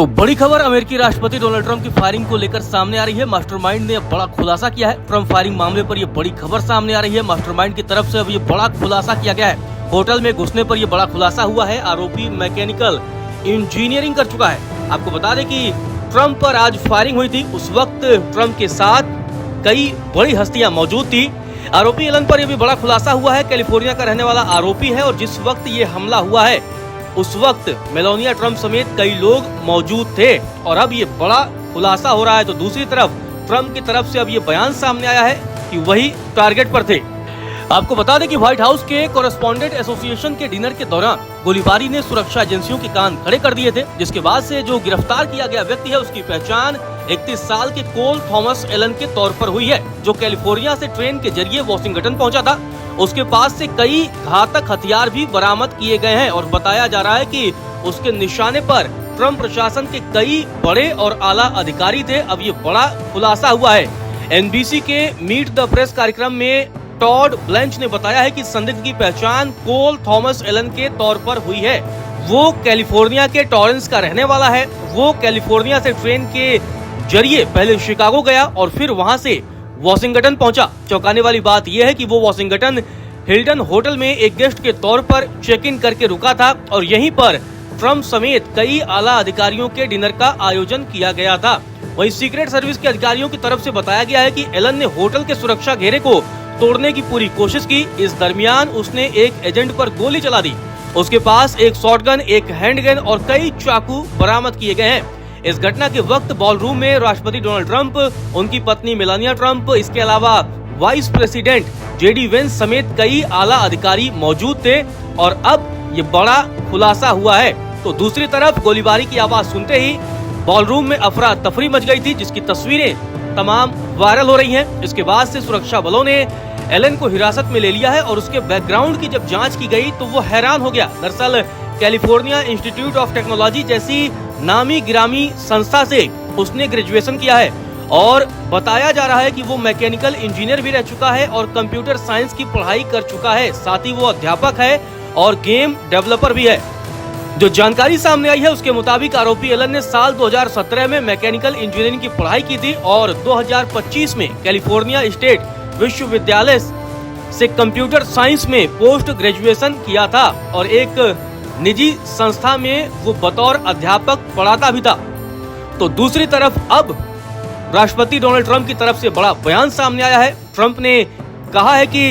तो बड़ी खबर अमेरिकी राष्ट्रपति डोनाल्ड ट्रंप की फायरिंग को लेकर सामने आ रही है। मास्टरमाइंड ने अब बड़ा खुलासा किया है। ट्रंप फायरिंग मामले पर यह बड़ी खबर सामने आ रही है। मास्टरमाइंड की तरफ से अब ये बड़ा खुलासा किया गया है। होटल में घुसने पर यह बड़ा खुलासा हुआ है। आरोपी मैकेनिकल इंजीनियरिंग कर चुका है। आपको बता दें कि ट्रंप पर आज फायरिंग हुई थी। उस वक्त ट्रंप के साथ कई बड़ी हस्तियां मौजूद थी। आरोपी एलन पर यह भी बड़ा खुलासा हुआ है। कैलिफोर्निया का रहने वाला आरोपी है और जिस वक्त ये हमला हुआ है उस वक्त मेलानिया ट्रंप समेत कई लोग मौजूद थे और अब ये बड़ा खुलासा हो रहा है। तो दूसरी तरफ ट्रंप की तरफ से अब ये बयान सामने आया है कि वही टारगेट पर थे। आपको बता दें कि व्हाइट हाउस के कॉरेस्पॉन्डेंट एसोसिएशन के डिनर के दौरान गोलीबारी ने सुरक्षा एजेंसियों के कान खड़े कर दिए थे, जिसके बाद से जो गिरफ्तार किया गया व्यक्ति है उसकी पहचान 31 साल के कोल थॉमस एलन के तौर पर हुई है, जो कैलिफोर्निया से ट्रेन के जरिए वॉशिंगटन पहुंचा था। उसके पास से कई घातक हथियार भी बरामद किए गए हैं और बताया जा रहा है कि उसके निशाने पर ट्रंप प्रशासन के कई बड़े और आला अधिकारी थे। अब ये बड़ा खुलासा हुआ है। एनबीसी के मीट द प्रेस कार्यक्रम में टॉड ब्लेंच ने बताया है कि संदिग्ध की पहचान कोल थॉमस एलन के तौर पर हुई है। वो कैलिफोर्निया के टॉरेंस का रहने वाला है। वो कैलिफोर्निया से ट्रेन के जरिए पहले शिकागो गया और फिर वहां से वॉशिंगटन पहुंचा। चौंकाने वाली बात यह है कि वो वॉशिंगटन हिल्टन होटल में एक गेस्ट के तौर पर चेक इन करके रुका था और यहीं पर ट्रंप समेत कई आला अधिकारियों के डिनर का आयोजन किया गया था। वहीं सीक्रेट सर्विस के अधिकारियों की तरफ से बताया गया है कि एलन ने होटल के सुरक्षा घेरे को तोड़ने की पूरी कोशिश की। इस दरमियान उसने एक एजेंट पर गोली चला दी। उसके पास एक शॉटगन, एक हैंडगन और कई चाकू बरामद किए गए हैं। इस घटना के वक्त बॉलरूम में राष्ट्रपति डोनाल्ड ट्रंप, उनकी पत्नी मेलानिया ट्रंप, इसके अलावा वाइस प्रेसिडेंट जेडी वेंस समेत कई आला अधिकारी मौजूद थे और अब ये बड़ा खुलासा हुआ है। तो दूसरी तरफ गोलीबारी की आवाज सुनते ही बॉलरूम में अफरा तफरी मच गई थी, जिसकी तस्वीरें तमाम वायरल हो रही हैं। इसके बाद से सुरक्षा बलों ने एलन को हिरासत में ले लिया है और उसके बैकग्राउंड की जब जांच की गई तो वो हैरान हो गया। दरअसल कैलिफोर्निया इंस्टीट्यूट ऑफ टेक्नोलॉजी जैसी नामी गिरामी संस्था से उसने ग्रेजुएशन किया है और बताया जा रहा है कि वो मैकेनिकल इंजीनियर भी रह चुका है और कंप्यूटर साइंस की पढ़ाई कर चुका है। साथ ही वो अध्यापक है और गेम डेवलपर भी है। जो जानकारी सामने आई है उसके मुताबिक आरोपी एलन ने साल 2017 में मैकेनिकल इंजीनियरिंग की पढ़ाई की थी और 2025 में कैलिफोर्निया स्टेट विश्वविद्यालय से कंप्यूटर साइंस में पोस्ट ग्रेजुएशन किया था और एक निजी संस्था में वो बतौर अध्यापक पढ़ाता भी था। तो दूसरी तरफ अब राष्ट्रपति डोनाल्ड ट्रंप की तरफ से बड़ा बयान सामने आया है। ट्रंप ने कहा है कि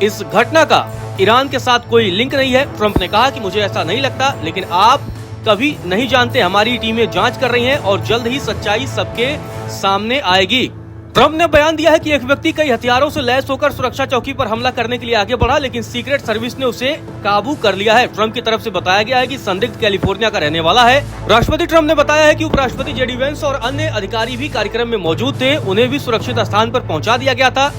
इस घटना का ईरान के साथ कोई लिंक नहीं है। ट्रंप ने कहा कि मुझे ऐसा नहीं लगता, लेकिन आप कभी नहीं जानते। हमारी टीमें जांच कर रही हैं और जल्द ही सच्चाई सबके सामने आएगी। ट्रंप ने बयान दिया है कि एक व्यक्ति कई हथियारों से लैस होकर सुरक्षा चौकी पर हमला करने के लिए आगे बढ़ा, लेकिन सीक्रेट सर्विस ने उसे काबू कर लिया है। ट्रंप की तरफ से बताया गया है कि संदिग्ध कैलिफोर्निया का रहने वाला है। राष्ट्रपति ट्रंप ने बताया है कि उपराष्ट्रपति जेडी वेंस और अन्य अधिकारी भी कार्यक्रम में मौजूद थे। उन्हें भी सुरक्षित स्थान पर पहुंचा दिया गया था।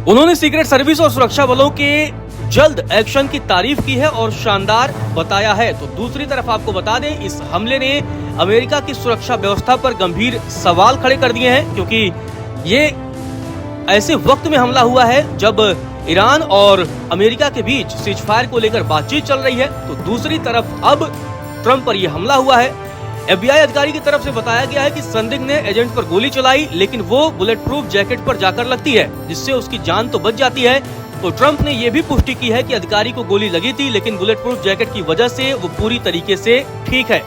उन्होंने सीक्रेट सर्विस और सुरक्षा बलों के जल्द एक्शन की तारीफ की है और शानदार बताया है। तो दूसरी तरफ आपको बता दें, इस हमले ने अमेरिका की सुरक्षा व्यवस्था पर गंभीर सवाल खड़े कर दिए हैं, क्योंकि ये ऐसे वक्त में हमला हुआ है जब ईरान और अमेरिका के बीच सीजफायर को लेकर बातचीत चल रही है। तो दूसरी तरफ अब ट्रंप पर यह हमला हुआ है। FBI अधिकारी की तरफ से बताया गया है कि संदिग्ध ने एजेंट पर गोली चलाई, लेकिन वो बुलेट प्रूफ जैकेट पर जाकर लगती है, जिससे उसकी जान तो बच जाती है। तो ट्रंप ने यह भी पुष्टि की है कि अधिकारी को गोली लगी थी, लेकिन बुलेट प्रूफ जैकेट की वजह से वो पूरी तरीके से ठीक है।